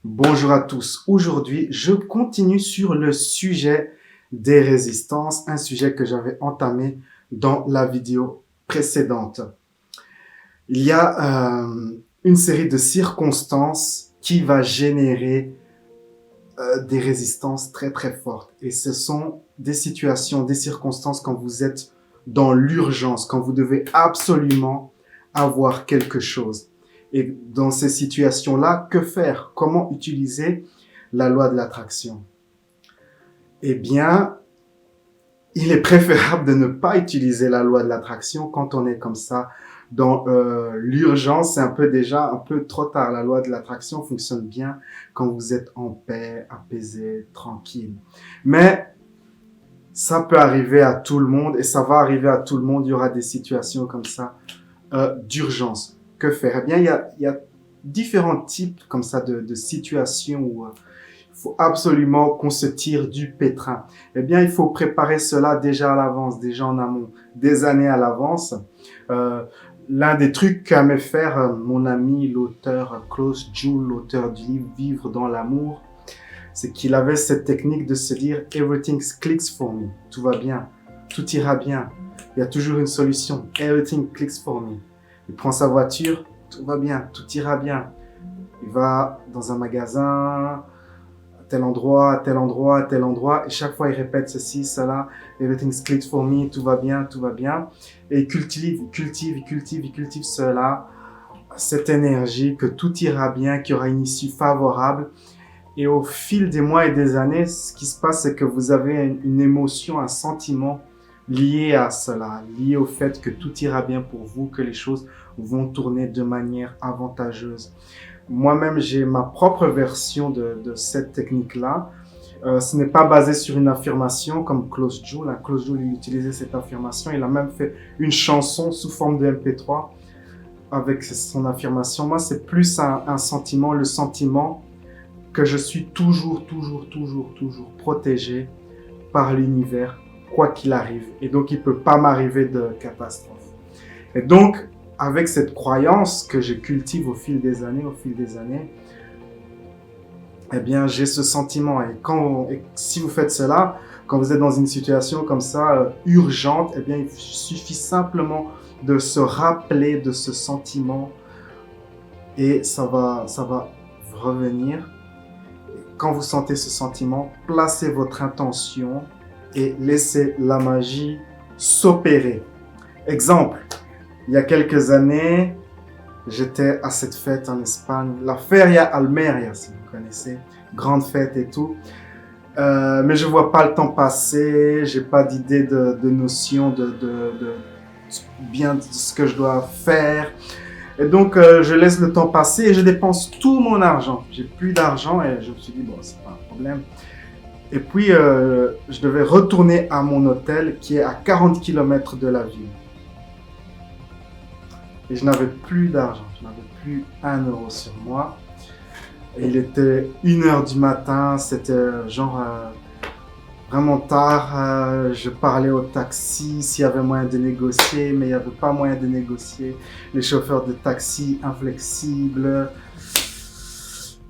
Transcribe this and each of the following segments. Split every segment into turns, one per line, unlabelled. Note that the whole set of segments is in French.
Bonjour à tous. Aujourd'hui, je continue sur le sujet des résistances, un sujet que j'avais entamé dans la vidéo précédente. Il y a une série de circonstances qui va générer des résistances très très fortes. Et ce sont des situations, des circonstances quand vous êtes dans l'urgence, quand vous devez absolument avoir quelque chose. Et dans ces situations-là, que faire? Comment utiliser la loi de l'attraction? Eh bien, il est préférable de ne pas utiliser la loi de l'attraction quand on est comme ça dans l'urgence. C'est un peu trop tard. La loi de l'attraction fonctionne bien quand vous êtes en paix, apaisé, tranquille. Mais ça peut arriver à tout le monde et ça va arriver à tout le monde. Il y aura des situations comme ça d'urgence. Que faire? Eh bien, il y a différents types comme ça de situations où il faut absolument qu'on se tire du pétrin. Eh bien, il faut préparer cela déjà à l'avance, déjà en amont, des années à l'avance. Euh, L'un des trucs qu'aimait faire mon ami, l'auteur Klaus Juhl, l'auteur du livre Vivre dans l'amour, c'est qu'il avait cette technique de se dire Everything clicks for me. Tout va bien, tout ira bien. Il y a toujours une solution. Everything clicks for me. Il prend sa voiture, tout va bien, tout ira bien. Il va dans un magasin, à tel endroit, à tel endroit, à tel endroit, et chaque fois il répète ceci, cela, everything's clicks for me, tout va bien, tout va bien. Et il cultive cela, cette énergie, que tout ira bien, qu'il y aura une issue favorable. Et au fil des mois et des années, ce qui se passe, c'est que vous avez une émotion, un sentiment lié à cela, lié au fait que tout ira bien pour vous, que les choses vont tourner de manière avantageuse. Moi-même, j'ai ma propre version de cette technique-là. Ce n'est pas basé sur une affirmation comme Klaus Juhl. Hein. Klaus Juhl, il utilisait cette affirmation. Il a même fait une chanson sous forme de MP3 avec son affirmation. Moi, c'est plus un sentiment, le sentiment que je suis toujours protégé par l'univers, quoi qu'il arrive. Et donc, il ne peut pas m'arriver de catastrophe. Et donc, avec cette croyance que je cultive au fil des années, eh bien, j'ai ce sentiment. Et si vous faites cela, quand vous êtes dans une situation comme ça, urgente, eh bien, il suffit simplement de se rappeler de ce sentiment et ça va revenir. Quand vous sentez ce sentiment, placez votre intention et laissez la magie s'opérer. Exemple, il y a quelques années, j'étais à cette fête en Espagne, la Feria Almeria, si vous connaissez, grande fête et tout. Mais je vois pas le temps passer, j'ai pas d'idée de notion de bien de ce que je dois faire. Et donc, je laisse le temps passer et je dépense tout mon argent. J'ai plus d'argent et je me suis dit, bon, c'est pas un problème. Et puis, je devais retourner à mon hôtel qui est à 40 km de la ville. Et je n'avais plus d'argent, je n'avais plus 1 euro sur moi. Et il était 1 heure du matin, c'était genre vraiment tard. Je parlais au taxi s'il y avait moyen de négocier, mais il n'y avait pas moyen de négocier. Les chauffeurs de taxi inflexibles.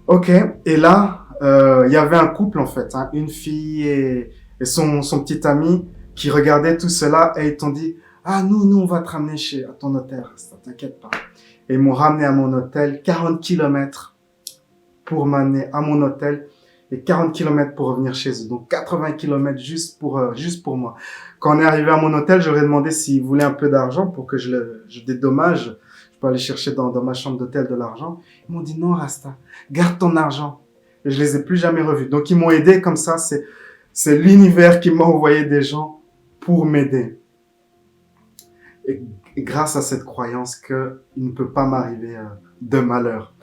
Ok, et là, il y avait un couple en fait, hein, une fille et son petit ami qui regardaient tout cela et ils t'ont dit ah, nous, on va te ramener à ton hôtel, ça t'inquiète pas. Et ils m'ont ramené à mon hôtel, 40 km pour m'amener à mon hôtel et 40 km pour revenir chez eux. Donc 80 km juste pour moi. Quand on est arrivé à mon hôtel, j'aurais demandé s'ils voulaient un peu d'argent pour que je dédommage. Je peux aller chercher dans ma chambre d'hôtel de l'argent. Ils m'ont dit non, Rasta, garde ton argent. Et je les ai plus jamais revus. Donc ils m'ont aidé comme ça. C'est l'univers qui m'a envoyé des gens pour m'aider. Et grâce à cette croyance qu'il ne peut pas m'arriver de malheur.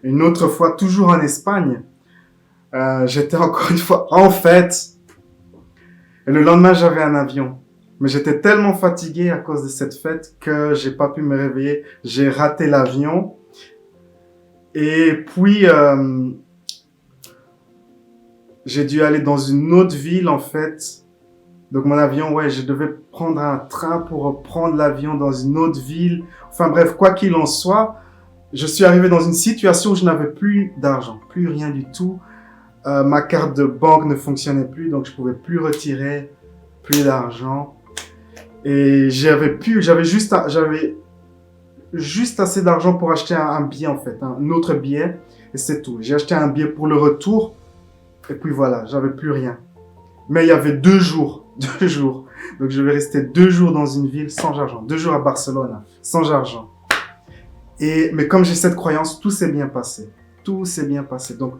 Une autre fois, toujours en Espagne, j'étais encore une fois en fête. Et le lendemain, j'avais un avion. Mais j'étais tellement fatigué à cause de cette fête que j'ai pas pu me réveiller. J'ai raté l'avion. Et puis, j'ai dû aller dans une autre ville en fait. Donc mon avion, ouais, je devais prendre un train pour prendre l'avion dans une autre ville. Enfin bref, quoi qu'il en soit, je suis arrivé dans une situation où je n'avais plus d'argent, plus rien du tout. Ma carte de banque ne fonctionnait plus, donc je pouvais plus retirer, plus d'argent. Et j'avais juste assez d'argent pour acheter un billet en fait, un autre billet, et c'est tout. J'ai acheté un billet pour le retour, et puis voilà, j'avais plus rien. Mais il y avait 2 jours, 2 jours. Donc je vais rester 2 jours dans une ville sans argent, 2 jours à Barcelone, sans argent. Mais comme j'ai cette croyance, tout s'est bien passé. Tout s'est bien passé. Donc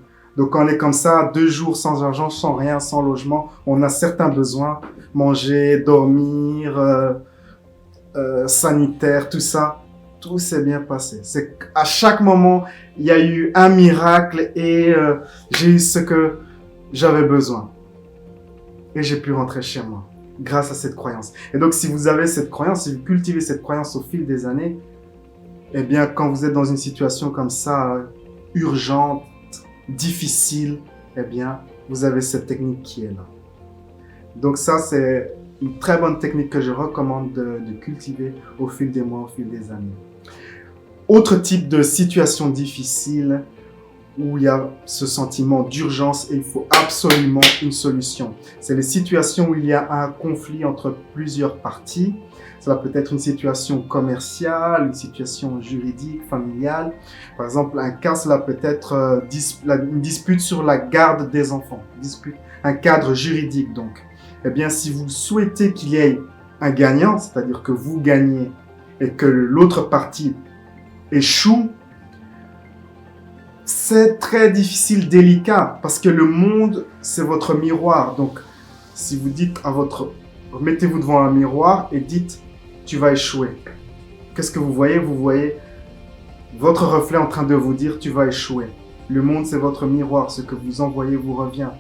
quand on est comme ça, 2 jours sans argent, sans rien, sans logement, on a certains besoins. Manger, dormir, sanitaire, tout ça. Tout s'est bien passé. C'est qu'à chaque moment, il y a eu un miracle et j'ai eu ce que j'avais besoin. Et j'ai pu rentrer chez moi grâce à cette croyance. Et donc, si vous avez cette croyance, si vous cultivez cette croyance au fil des années, eh bien, quand vous êtes dans une situation comme ça, urgente, difficile, eh bien, vous avez cette technique qui est là. Donc ça, c'est une très bonne technique que je recommande de cultiver au fil des mois, au fil des années. Autre type de situation difficile où il y a ce sentiment d'urgence et il faut absolument une solution. C'est les situations où il y a un conflit entre plusieurs parties. Cela peut être une situation commerciale, une situation juridique, familiale. Par exemple, un cas, cela peut être une dispute sur la garde des enfants. Un cadre juridique donc. Eh bien, si vous souhaitez qu'il y ait un gagnant, c'est-à-dire que vous gagnez et que l'autre partie échoue, c'est très difficile, délicat, parce que le monde, c'est votre miroir. Donc, si vous dites mettez-vous devant un miroir et dites, tu vas échouer. Qu'est-ce que vous voyez? Vous voyez votre reflet en train de vous dire, tu vas échouer. Le monde, c'est votre miroir. Ce que vous envoyez vous revient.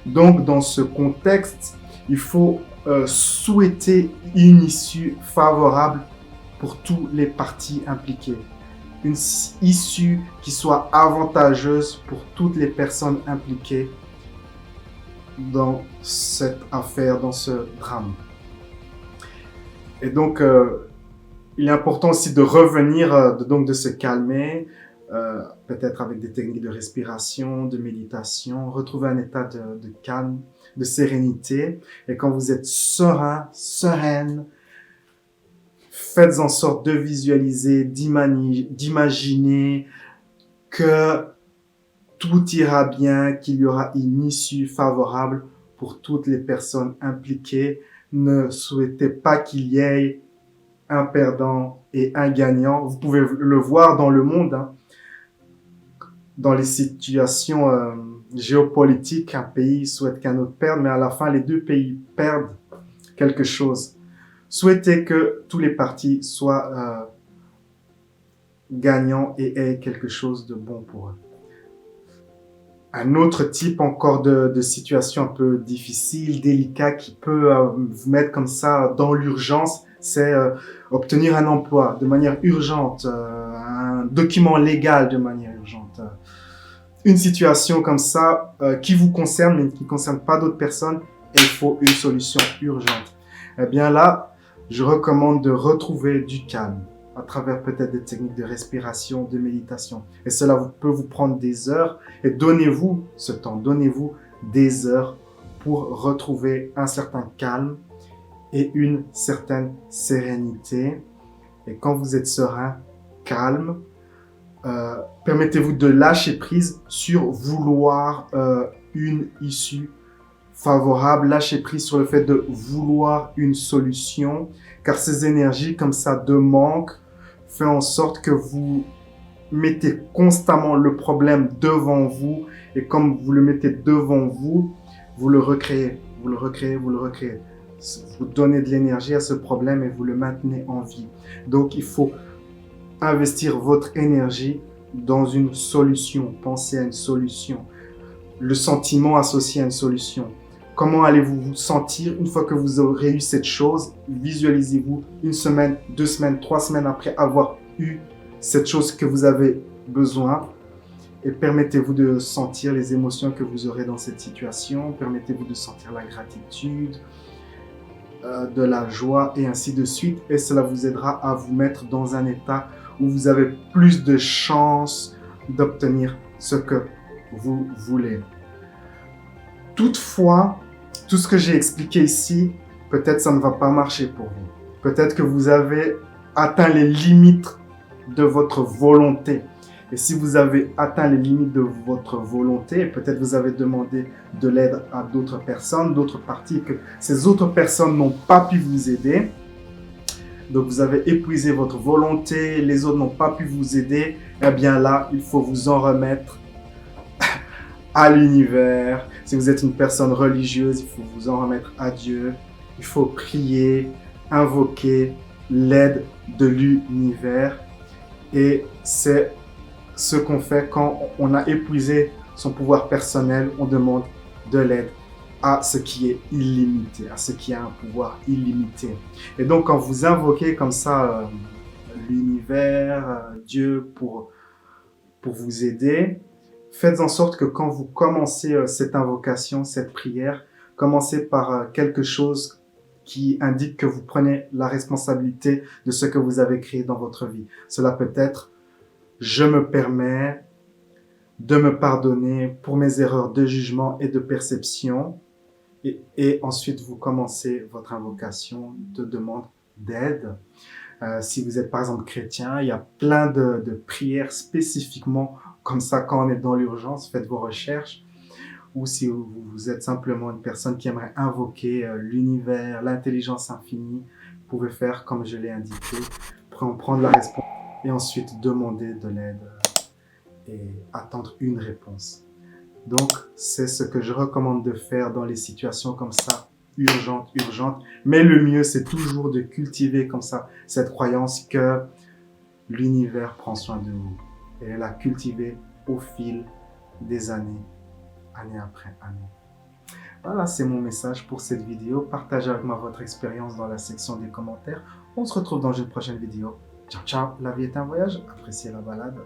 Donc, dans ce contexte, il faut souhaiter une issue favorable pour tous les parties impliquées. Une issue qui soit avantageuse pour toutes les personnes impliquées dans cette affaire, dans ce drame. Et donc, il est important aussi de revenir, de se calmer, peut-être avec des techniques de respiration, de méditation, retrouver un état de calme, de sérénité. Et quand vous êtes serein, sereine, faites en sorte de visualiser, d'imaginer que tout ira bien, qu'il y aura une issue favorable pour toutes les personnes impliquées. Ne souhaitez pas qu'il y ait un perdant et un gagnant. Vous pouvez le voir dans le monde, hein. Dans les situations géopolitiques, un pays souhaite qu'un autre perde, mais à la fin, les deux pays perdent quelque chose. Souhaitez que tous les partis soient gagnants et aient quelque chose de bon pour eux. Un autre type encore de situation un peu difficile, délicat, qui peut vous mettre comme ça dans l'urgence, c'est obtenir un emploi de manière urgente, un document légal de manière urgente. Une situation comme ça qui vous concerne mais qui ne concerne pas d'autres personnes, et il faut une solution urgente. Eh bien là, je recommande de retrouver du calme à travers peut-être des techniques de respiration, de méditation. Et cela peut vous prendre des heures. Et donnez-vous ce temps, donnez-vous des heures pour retrouver un certain calme et une certaine sérénité. Et quand vous êtes serein, calme, permettez-vous de lâcher prise sur vouloir une issue favorable, lâchez prise sur le fait de vouloir une solution, car ces énergies comme ça de manque fait en sorte que vous mettez constamment le problème devant vous, et comme vous le mettez devant vous, vous le recréez, vous le recréez, vous le recréez. Vous donnez de l'énergie à ce problème et vous le maintenez en vie. Donc il faut investir votre énergie dans une solution, pensez à une solution, le sentiment associé à une solution. Comment allez-vous vous sentir une fois que vous aurez eu cette chose? Visualisez-vous 1 semaine, 2 semaines, 3 semaines après avoir eu cette chose que vous avez besoin, et permettez-vous de sentir les émotions que vous aurez dans cette situation. Permettez-vous de sentir la gratitude, de la joie et ainsi de suite. Et cela vous aidera à vous mettre dans un état où vous avez plus de chances d'obtenir ce que vous voulez. Toutefois, tout ce que j'ai expliqué ici, peut-être ça ne va pas marcher pour vous. Peut-être que vous avez atteint les limites de votre volonté. Et si vous avez atteint les limites de votre volonté, peut-être vous avez demandé de l'aide à d'autres personnes, d'autres parties, que ces autres personnes n'ont pas pu vous aider. Donc vous avez épuisé votre volonté, les autres n'ont pas pu vous aider. Eh bien là, il faut vous en remettre à l'univers. Si vous êtes une personne religieuse, il faut vous en remettre à Dieu. Il faut prier, invoquer l'aide de l'univers. Et c'est ce qu'on fait quand on a épuisé son pouvoir personnel. On demande de l'aide à ce qui est illimité, à ce qui a un pouvoir illimité. Et donc, quand vous invoquez comme ça l'univers, Dieu pour vous aider, faites en sorte que quand vous commencez cette invocation, cette prière, commencez par quelque chose qui indique que vous prenez la responsabilité de ce que vous avez créé dans votre vie. Cela peut être « Je me permets de me pardonner pour mes erreurs de jugement et de perception ». Et ensuite, vous commencez votre invocation de demande d'aide. Si vous êtes par exemple chrétien, il y a plein de prières spécifiquement comme ça quand on est dans l'urgence. Faites vos recherches. Ou si vous êtes simplement une personne qui aimerait invoquer l'univers, l'intelligence infinie, vous pouvez faire comme je l'ai indiqué, prendre la réponse et ensuite demander de l'aide et attendre une réponse. Donc, c'est ce que je recommande de faire dans les situations comme ça, urgentes. Mais le mieux, c'est toujours de cultiver comme ça cette croyance que l'univers prend soin de vous. Et la cultiver au fil des années, année après année. Voilà, c'est mon message pour cette vidéo. Partagez avec moi votre expérience dans la section des commentaires. On se retrouve dans une prochaine vidéo. Ciao, ciao. La vie est un voyage. Appréciez la balade.